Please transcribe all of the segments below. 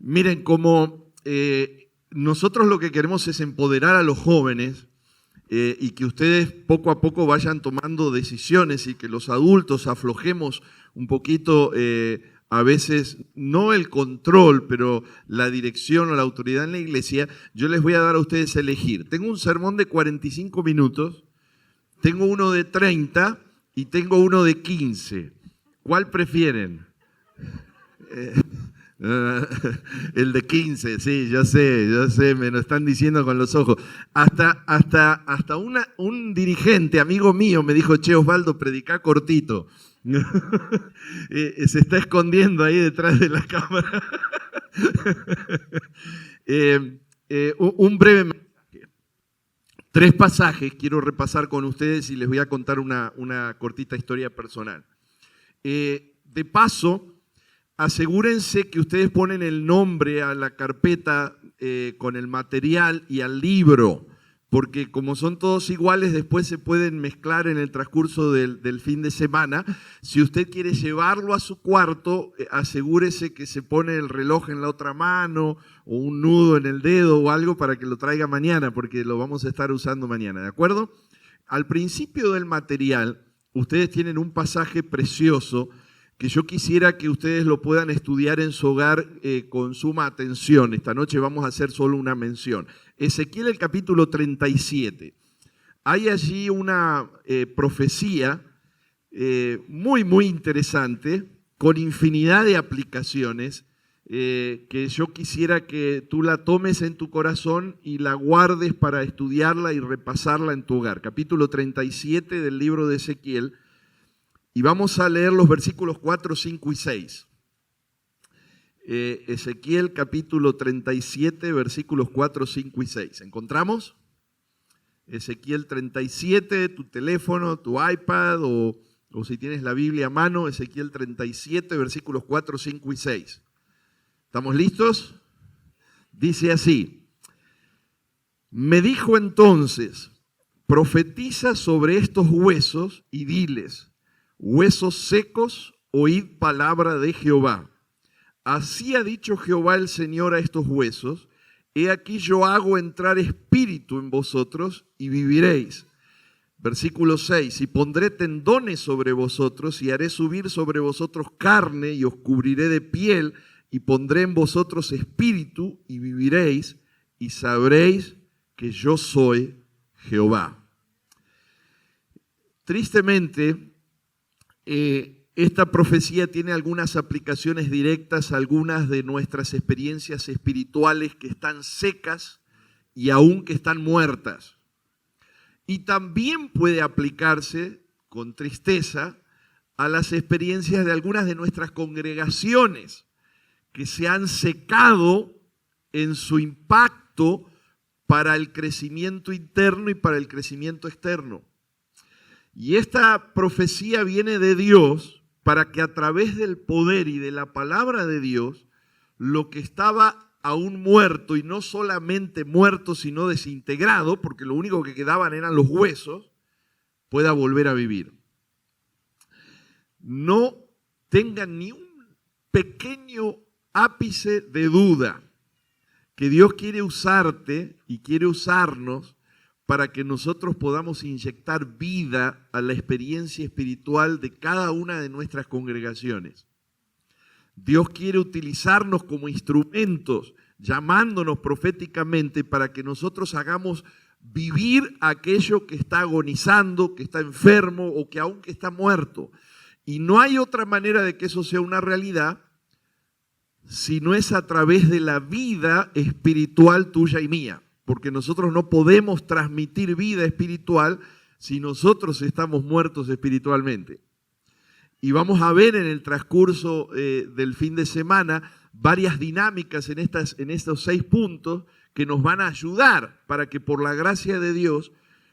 Miren, como nosotros lo que queremos es empoderar a los jóvenes y que ustedes poco a poco vayan tomando decisiones y que los adultos aflojemos un poquito, a veces, no el control, pero la dirección o la autoridad en la iglesia. Yo les voy a dar a ustedes a elegir. Tengo un sermón de 45 minutos, tengo uno de 30 y tengo uno de 15. ¿Cuál prefieren? El de 15, sí, yo sé, me lo están diciendo con los ojos. Hasta un dirigente, amigo mío, me dijo: che, Osvaldo, predicá cortito. Se está escondiendo ahí detrás de la cámara. Un breve mensaje. 3 pasajes quiero repasar con ustedes y les voy a contar una cortita historia personal. De paso, asegúrense que ustedes ponen el nombre a la carpeta con el material y al libro, porque como son todos iguales, después se pueden mezclar en el transcurso del fin de semana. Si usted quiere llevarlo a su cuarto, asegúrese que se pone el reloj en la otra mano o un nudo en el dedo o algo para que lo traiga mañana, porque lo vamos a estar usando mañana, ¿de acuerdo? Al principio del material, ustedes tienen un pasaje precioso que yo quisiera que ustedes lo puedan estudiar en su hogar con suma atención. Esta noche vamos a hacer solo una mención. Ezequiel, el capítulo 37. Hay allí una profecía muy interesante, con infinidad de aplicaciones, que yo quisiera que tú la tomes en tu corazón y la guardes para estudiarla y repasarla en tu hogar. Capítulo 37 del libro de Ezequiel. Y vamos a leer los versículos 4, 5 y 6. Ezequiel capítulo 37, versículos 4, 5 y 6. ¿Encontramos? Ezequiel 37, tu teléfono, tu iPad o si tienes la Biblia a mano, Ezequiel 37, versículos 4, 5 y 6. ¿Estamos listos? Dice así: me dijo entonces, profetiza sobre estos huesos y diles: huesos secos, oíd palabra de Jehová. Así ha dicho Jehová el Señor a estos huesos: he aquí yo hago entrar espíritu en vosotros y viviréis. Versículo 6, y pondré tendones sobre vosotros y haré subir sobre vosotros carne y os cubriré de piel y pondré en vosotros espíritu y viviréis y sabréis que yo soy Jehová. Tristemente, esta profecía tiene algunas aplicaciones directas a algunas de nuestras experiencias espirituales que están secas y aún que están muertas. Y también puede aplicarse con tristeza a las experiencias de algunas de nuestras congregaciones que se han secado en su impacto para el crecimiento interno y para el crecimiento externo. Y esta profecía viene de Dios para que a través del poder y de la palabra de Dios, lo que estaba aún muerto, y no solamente muerto, sino desintegrado, porque lo único que quedaban eran los huesos, pueda volver a vivir. No tengan ni un pequeño ápice de duda que Dios quiere usarte y quiere usarnos para que nosotros podamos inyectar vida a la experiencia espiritual de cada una de nuestras congregaciones. Dios quiere utilizarnos como instrumentos, llamándonos proféticamente para que nosotros hagamos vivir aquello que está agonizando, que está enfermo o que aún que está muerto. Y no hay otra manera de que eso sea una realidad si no es a través de la vida espiritual tuya y mía. Porque nosotros no podemos transmitir vida espiritual si nosotros estamos muertos espiritualmente. Y vamos a ver en el transcurso del fin de semana varias dinámicas en estos 6 puntos que nos van a ayudar para que por la gracia de Dios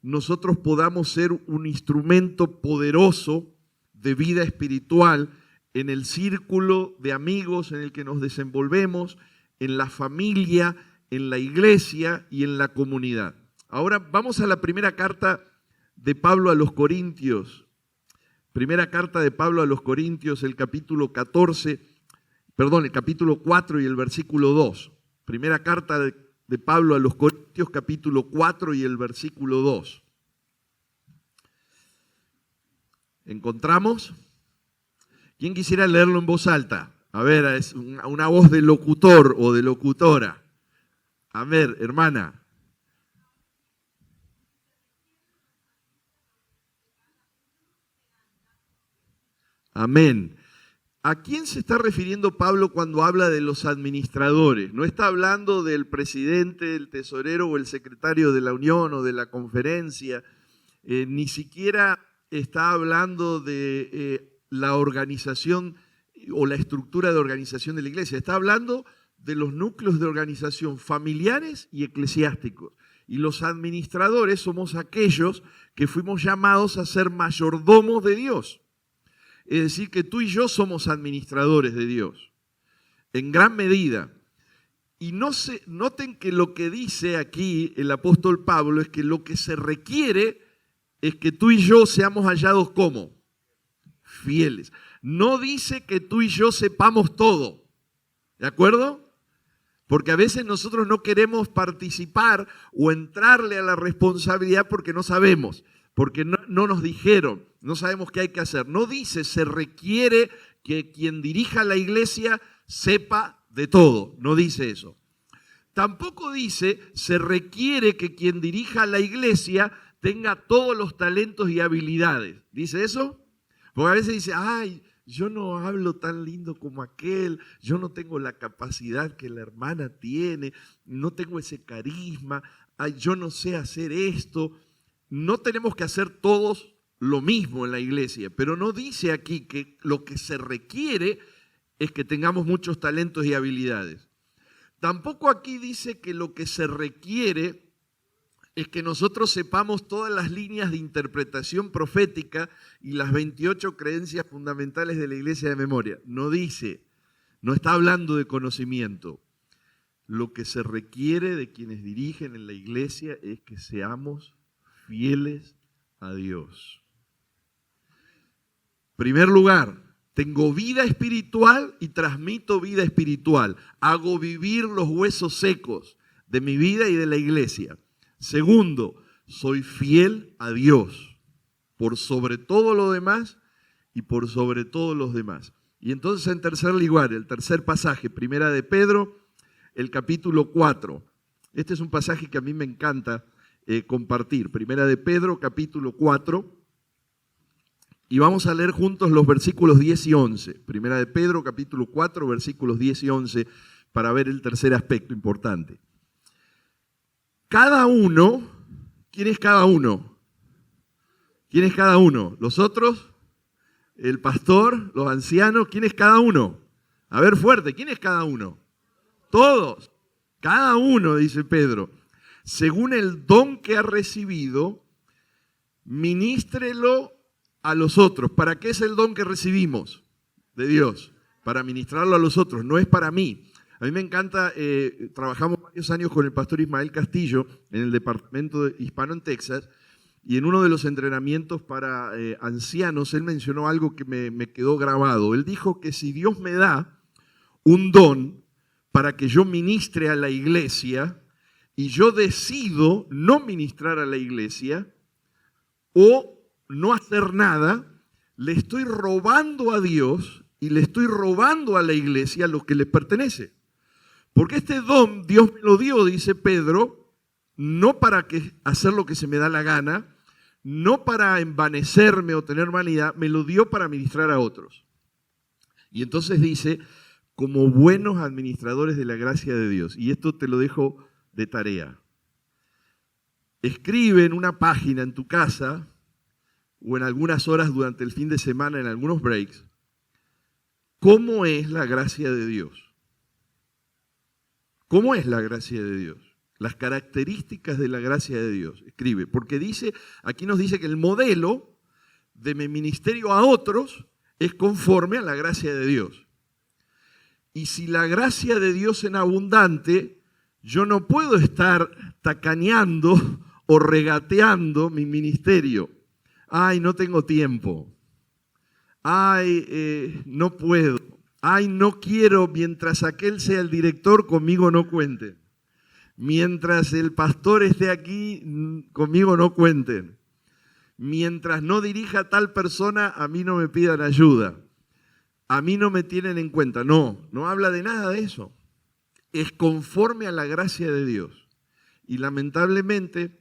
nosotros podamos ser un instrumento poderoso de vida espiritual en el círculo de amigos en el que nos desenvolvemos, en la familia, en la iglesia y en la comunidad. Ahora vamos a la primera carta de Pablo a los Corintios. Primera carta de Pablo a los Corintios, el capítulo 14. perdón, el capítulo 4 y el versículo 2. Primera carta de Pablo a los Corintios, capítulo 4 y el versículo 2. ¿Encontramos? ¿Quién quisiera leerlo en voz alta? A ver, es una voz de locutor o de locutora. A ver, hermana. Amén. ¿A quién se está refiriendo Pablo cuando habla de los administradores? No está hablando del presidente, el tesorero o el secretario de la unión o de la conferencia. Ni siquiera está hablando de la organización o la estructura de organización de la iglesia. Está hablando de los núcleos de organización familiares y eclesiásticos. Y los administradores somos aquellos que fuimos llamados a ser mayordomos de Dios. Es decir, que tú y yo somos administradores de Dios, en gran medida. Y noten que lo que dice aquí el apóstol Pablo es que lo que se requiere es que tú y yo seamos hallados como fieles. No dice que tú y yo sepamos todo, ¿de acuerdo? Porque a veces nosotros no queremos participar o entrarle a la responsabilidad porque no sabemos, porque no nos dijeron, no sabemos qué hay que hacer. No dice, se requiere que quien dirija la iglesia sepa de todo, no dice eso. Tampoco dice, se requiere que quien dirija la iglesia tenga todos los talentos y habilidades. ¿Dice eso? Porque a veces dice, ay, yo no hablo tan lindo como aquel, yo no tengo la capacidad que la hermana tiene, no tengo ese carisma, ay, yo no sé hacer esto. No tenemos que hacer todos lo mismo en la iglesia, pero no dice aquí que lo que se requiere es que tengamos muchos talentos y habilidades. Tampoco aquí dice que lo que se requiere es que nosotros sepamos todas las líneas de interpretación profética y las 28 creencias fundamentales de la iglesia de memoria. No dice, no está hablando de conocimiento. Lo que se requiere de quienes dirigen en la iglesia es que seamos fieles a Dios. Primer lugar, tengo vida espiritual y transmito vida espiritual. Hago vivir los huesos secos de mi vida y de la iglesia. Segundo, soy fiel a Dios por sobre todo lo demás y por sobre todos los demás. Y entonces en tercer lugar, el tercer pasaje, Primera de Pedro, el capítulo 4. Este es un pasaje que a mí me encanta compartir. Primera de Pedro, capítulo 4. Y vamos a leer juntos los versículos 10 y 11. Primera de Pedro, capítulo 4, versículos 10 y 11, para ver el tercer aspecto importante. Cada uno, ¿quién es cada uno? ¿Quién es cada uno? ¿Los otros? ¿El pastor? ¿Los ancianos? ¿Quién es cada uno? A ver fuerte, ¿quién es cada uno? Todos. Cada uno, dice Pedro, según el don que ha recibido, ministrelo a los otros. ¿Para qué es el don que recibimos de Dios? Para ministrarlo a los otros, no es para mí. A mí me encanta, trabajamos varios años con el pastor Ismael Castillo en el departamento hispano en Texas, y en uno de los entrenamientos para ancianos, él mencionó algo que me quedó grabado. Él dijo que si Dios me da un don para que yo ministre a la iglesia, y yo decido no ministrar a la iglesia, o no hacer nada, le estoy robando a Dios y le estoy robando a la iglesia lo que le pertenece. Porque este don Dios me lo dio, dice Pedro, no para hacer lo que se me da la gana, no para envanecerme o tener vanidad, me lo dio para ministrar a otros. Y entonces dice, como buenos administradores de la gracia de Dios, y esto te lo dejo de tarea. Escribe en una página en tu casa, o en algunas horas durante el fin de semana, en algunos breaks, ¿cómo es la gracia de Dios? ¿Cómo es la gracia de Dios? Las características de la gracia de Dios. Escribe, porque dice, aquí nos dice que el modelo de mi ministerio a otros es conforme a la gracia de Dios. Y si la gracia de Dios es abundante, yo no puedo estar tacañando o regateando mi ministerio. Ay, no tengo tiempo. Ay, no puedo. Ay, no quiero, mientras aquel sea el director, conmigo no cuenten. Mientras el pastor esté aquí, conmigo no cuenten. Mientras no dirija a tal persona, a mí no me pidan ayuda. A mí no me tienen en cuenta. No, no habla de nada de eso. Es conforme a la gracia de Dios. Y lamentablemente,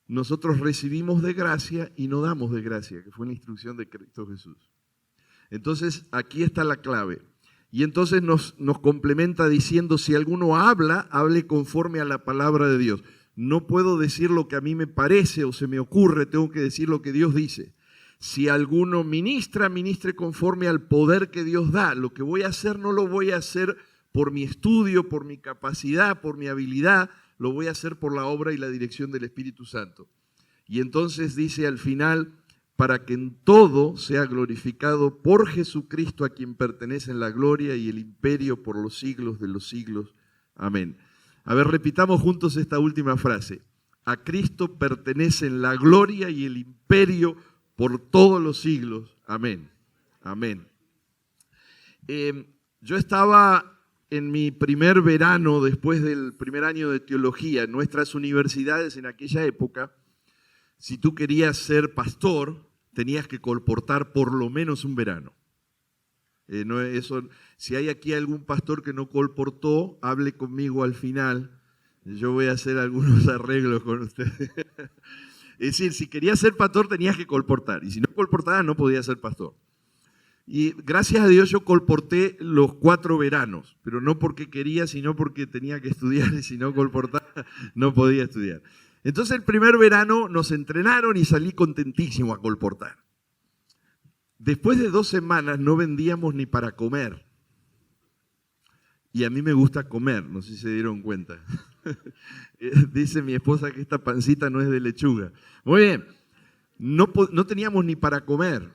nosotros recibimos de gracia y no damos de gracia, que fue la instrucción de Cristo Jesús. Entonces, aquí está la clave. Y entonces nos complementa diciendo, si alguno habla, hable conforme a la palabra de Dios. No puedo decir lo que a mí me parece o se me ocurre, tengo que decir lo que Dios dice. Si alguno ministra, ministre conforme al poder que Dios da. Lo que voy a hacer no lo voy a hacer por mi estudio, por mi capacidad, por mi habilidad, lo voy a hacer por la obra y la dirección del Espíritu Santo. Y entonces dice al final, para que en todo sea glorificado por Jesucristo, a quien pertenecen la gloria y el imperio por los siglos de los siglos. Amén. A ver, repitamos juntos esta última frase. A Cristo pertenecen la gloria y el imperio por todos los siglos. Amén. Amén. Yo estaba en mi primer verano, después del primer año de teología, en nuestras universidades en aquella época. Si tú querías ser pastor, tenías que colportar por lo menos un verano. Si hay aquí algún pastor que no colportó, hable conmigo al final. Yo voy a hacer algunos arreglos con ustedes. Es decir, si querías ser pastor tenías que colportar. Y si no colportabas no podías ser pastor. Y gracias a Dios yo colporté los 4 veranos. Pero no porque quería, sino porque tenía que estudiar. Y si no colportaba, no podía estudiar. Entonces el primer verano nos entrenaron y salí contentísimo a colportar. Después de 2 semanas no vendíamos ni para comer. Y a mí me gusta comer, no sé si se dieron cuenta. Dice mi esposa que esta pancita no es de lechuga. Muy bien, no teníamos ni para comer.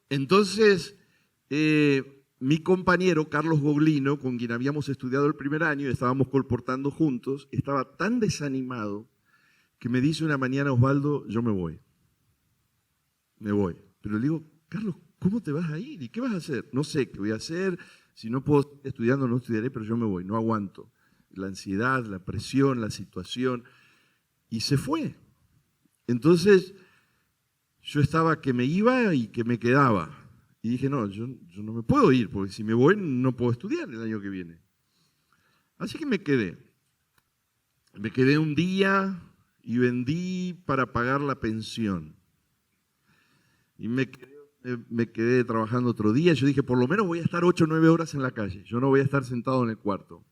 Entonces, mi compañero Carlos Goglino, con quien habíamos estudiado el primer año y estábamos colportando juntos, estaba tan desanimado que me dice una mañana, Osvaldo, yo me voy. Me voy. Pero le digo, Carlos, ¿cómo te vas a ir? ¿Y qué vas a hacer? No sé qué voy a hacer. Si no puedo estar estudiando, no estudiaré, pero yo me voy. No aguanto. La ansiedad, la presión, la situación. Y se fue. Entonces, yo estaba que me iba y que me quedaba. Y dije, no, yo no me puedo ir, porque si me voy no puedo estudiar el año que viene. Así que me quedé. Me quedé un día y vendí para pagar la pensión. Y me quedé trabajando otro día. Yo dije, por lo menos voy a estar 8 o 9 horas en la calle. Yo no voy a estar sentado en el cuarto.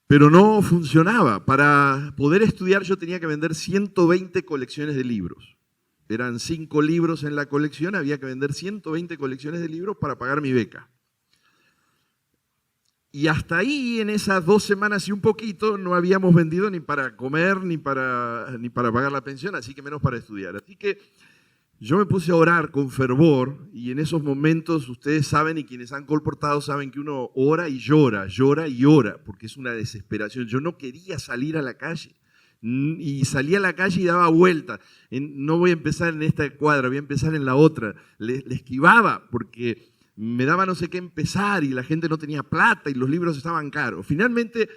Pero no funcionaba. Para poder estudiar yo tenía que vender 120 colecciones de libros. Eran 5 libros en la colección, había que vender 120 colecciones de libros para pagar mi beca. Y hasta ahí, en esas 2 semanas y un poquito, no habíamos vendido ni para comer, ni para pagar la pensión, así que menos para estudiar. Así que yo me puse a orar con fervor, y en esos momentos, ustedes saben, y quienes han colportado saben que uno ora y llora, porque es una desesperación. Yo no quería salir a la calle. Y salía a la calle y daba vueltas. No voy a empezar en esta cuadra, voy a empezar en la otra. Le esquivaba porque me daba no sé qué empezar y la gente no tenía plata y los libros estaban caros. Finalmente,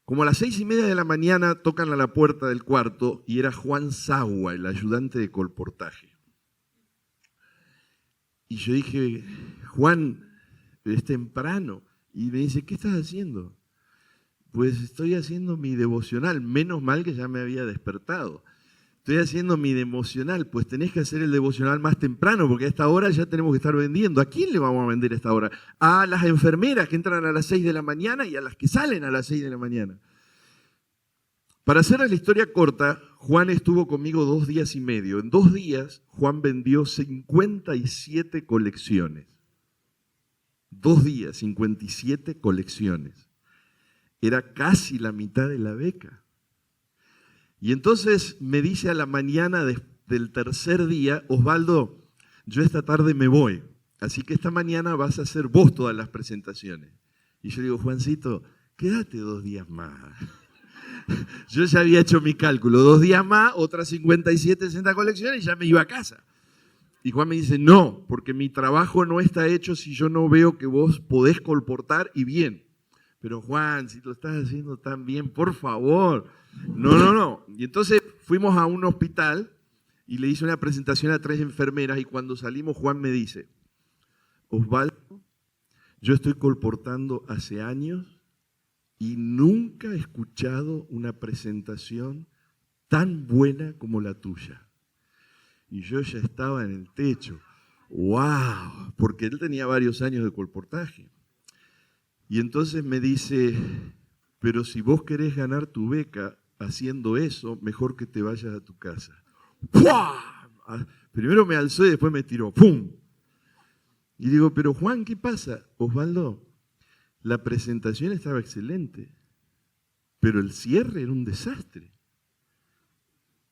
como a las 6:30 de la mañana, tocan a la puerta del cuarto y era Juan Sagua, el ayudante de colportaje. Y yo dije, Juan, es temprano. Y me dice, ¿qué estás haciendo? Pues estoy haciendo mi devocional, menos mal que ya me había despertado. Estoy haciendo mi devocional, pues tenés que hacer el devocional más temprano, porque a esta hora ya tenemos que estar vendiendo. ¿A quién le vamos a vender a esta hora? A las enfermeras que entran a las 6 de la mañana y a las que salen a las 6 de la mañana. Para hacer la historia corta, Juan estuvo conmigo 2 días y medio. En 2 días, Juan vendió 57 colecciones. 2 días, 57 colecciones. Era casi la mitad de la beca. Y entonces me dice a la mañana del tercer día, Osvaldo, yo esta tarde me voy, así que esta mañana vas a hacer vos todas las presentaciones. Y yo digo, Juancito, quédate 2 días más. Yo ya había hecho mi cálculo, 2 días más, otras 57, 60 colecciones y ya me iba a casa. Y Juan me dice, no, porque mi trabajo no está hecho si yo no veo que vos podés colportar y bien. Pero Juan, si lo estás haciendo tan bien, por favor. No. Y entonces fuimos a un hospital y le hice una presentación a 3 enfermeras y cuando salimos Juan me dice, Osvaldo, yo estoy colportando hace años y nunca he escuchado una presentación tan buena como la tuya. Y yo ya estaba en el techo. ¡Wow! Porque él tenía varios años de colportaje. Y entonces me dice, pero si vos querés ganar tu beca haciendo eso, mejor que te vayas a tu casa. ¡Pua! Primero me alzó y después me tiró. ¡Pum! Y digo, pero Juan, ¿qué pasa? Osvaldo, la presentación estaba excelente, pero el cierre era un desastre.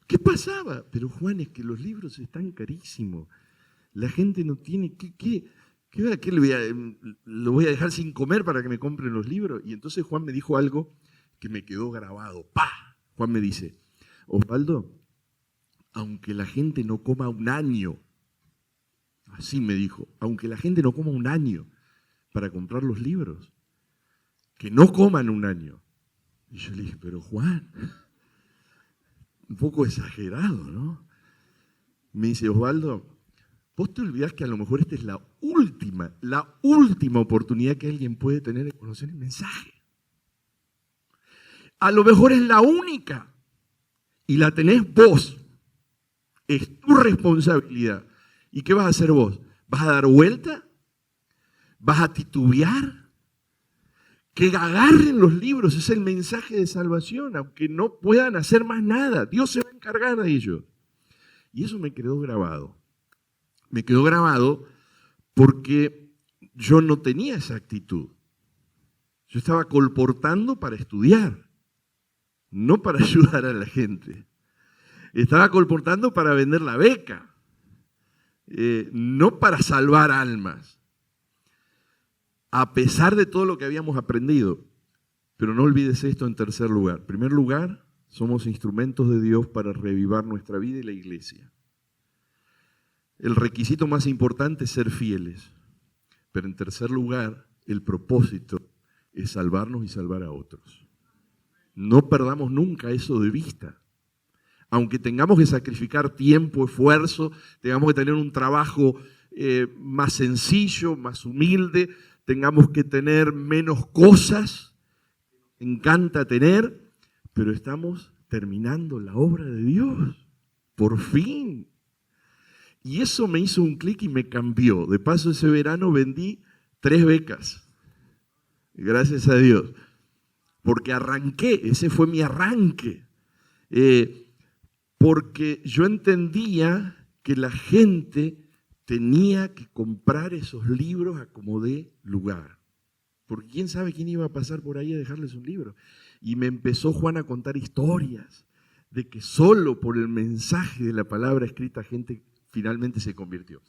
¿Qué pasaba? Pero Juan, es que los libros están carísimos. La gente no tiene ¿qué lo voy a dejar sin comer para que me compren los libros? Y entonces Juan me dijo algo que me quedó grabado. ¡Pah! Juan me dice, Osvaldo, aunque la gente no coma un año, así me dijo, aunque la gente no coma un año para comprar los libros, que no coman un año. Y yo le dije, pero Juan, un poco exagerado, ¿no? Me dice, Osvaldo, vos te olvidás que a lo mejor esta es la última oportunidad que alguien puede tener de conocer el mensaje. A lo mejor es la única y la tenés vos. Es tu responsabilidad. ¿Y qué vas a hacer vos? ¿Vas a dar vuelta? ¿Vas a titubear? Que agarren los libros, es el mensaje de salvación, aunque no puedan hacer más nada. Dios se va a encargar de ellos. Y eso me quedó grabado. Me quedó grabado porque yo no tenía esa actitud. Yo estaba colportando para estudiar, no para ayudar a la gente. Estaba colportando para vender la beca, no para salvar almas. A pesar de todo lo que habíamos aprendido. Pero no olvides esto en tercer lugar. En primer lugar, somos instrumentos de Dios para reavivar nuestra vida y la iglesia. El requisito más importante es ser fieles. Pero en tercer lugar, el propósito es salvarnos y salvar a otros. No perdamos nunca eso de vista. Aunque tengamos que sacrificar tiempo, esfuerzo, tengamos que tener un trabajo más sencillo, más humilde, tengamos que tener menos cosas, encanta tener, pero estamos terminando la obra de Dios, por fin. Y eso me hizo un clic y me cambió. De paso, ese verano vendí 3 becas, gracias a Dios, porque arranqué, ese fue mi arranque, porque yo entendía que la gente tenía que comprar esos libros a como dé lugar. Porque quién sabe quién iba a pasar por ahí a dejarles un libro. Y me empezó Juan a contar historias de que solo por el mensaje de la palabra escrita gente finalmente se convirtió.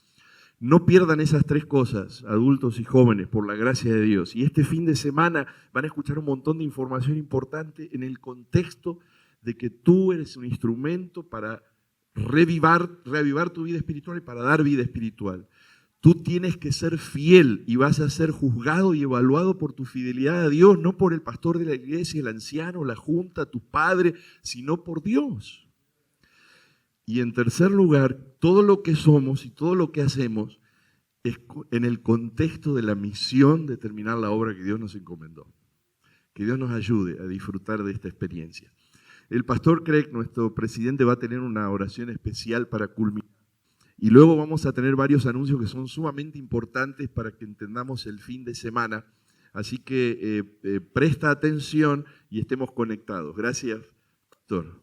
No pierdan esas 3 cosas, adultos y jóvenes, por la gracia de Dios. Y este fin de semana van a escuchar un montón de información importante en el contexto de que tú eres un instrumento para reavivar tu vida espiritual y para dar vida espiritual. Tú tienes que ser fiel y vas a ser juzgado y evaluado por tu fidelidad a Dios, no por el pastor de la iglesia, el anciano, la junta, tu padre, sino por Dios. Y en tercer lugar, todo lo que somos y todo lo que hacemos es en el contexto de la misión de terminar la obra que Dios nos encomendó. Que Dios nos ayude a disfrutar de esta experiencia. El pastor Craig, nuestro presidente, va a tener una oración especial para culminar. Y luego vamos a tener varios anuncios que son sumamente importantes para que entendamos el fin de semana. Así que presta atención y estemos conectados. Gracias, pastor.